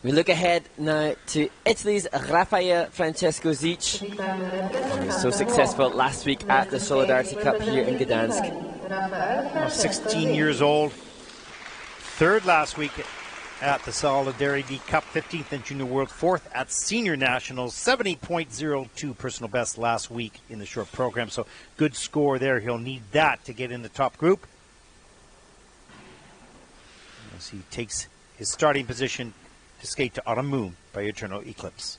We look ahead now to Italy's Raffaele Francesco ZICH. He was so successful last week at the Solidarity Cup here in Gdansk. 16 years old. Third last week at the Solidarity Cup, 15th in Junior World, 4th at Senior Nationals, 70.02 personal best last week in the short program. So good score there. He'll need that to get in the top group. As he takes his starting position to skate to Autumn Moon by Eternal Eclipse.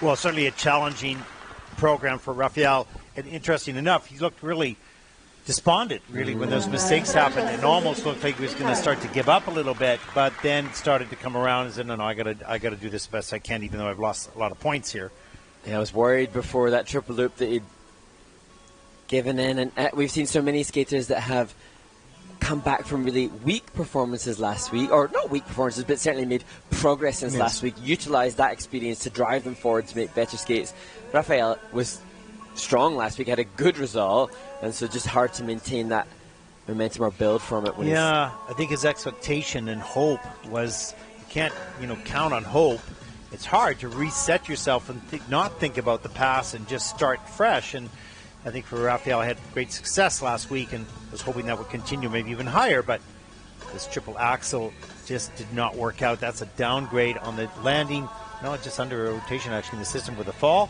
Well, certainly a challenging program for Raffaele. And interesting enough, he looked really despondent, really, when those mistakes happened. It almost looked like he was going to start to give up a little bit, but then started to come around and said, no, I got to do this best I can, even though I've lost a lot of points here. Yeah, I was worried before that triple loop that he'd given in. And we've seen so many skaters that have come back from really weak performances last week, or not weak performances, but certainly made progress since last week, utilised that experience to drive them forward to make better skates. Raffaele was strong last week, had a good result, and so just hard to maintain that momentum or build from it. When I think his expectation and hope was, you can't count on hope. It's hard to reset yourself and not think about the past and just start fresh. And I think for Raffaele, had great success last week and was hoping that would continue, maybe even higher, but this triple axel just did not work out. That's a downgrade on the landing. No, just under a rotation actually in the system with a fall.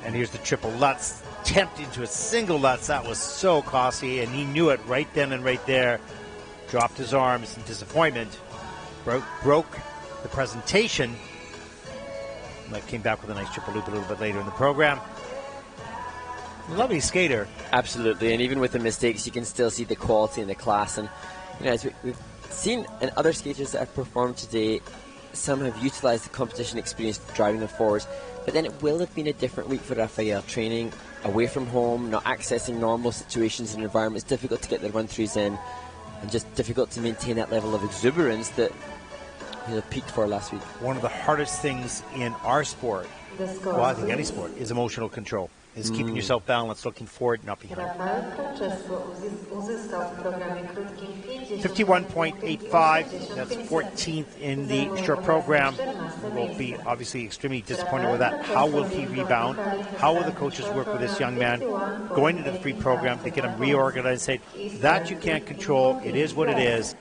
And here's the triple Lutz, tempted into a single Lutz. That was so costly, and he knew it right then and right there. Dropped his arms in disappointment. Broke the presentation. But came back with a nice triple loop a little bit later in the program. Lovely skater. Absolutely, and even with the mistakes, you can still see the quality in the class. And as we've seen in other skaters that have performed today, some have utilised the competition experience driving them forward, but then it will have been a different week for Raffaele, training away from home, not accessing normal situations and environments, difficult to get the run-throughs in, and just difficult to maintain that level of exuberance that he peaked for last week. One of the hardest things in our sport, well, I think any sport, is emotional control. Is keeping yourself balanced, looking forward, not behind. 51.85, that's 14th in the short program. We'll be obviously extremely disappointed with that. How will he rebound? How will the coaches work with this young man going into the free program to get him reorganized? Say, that you can't control, it is what it is.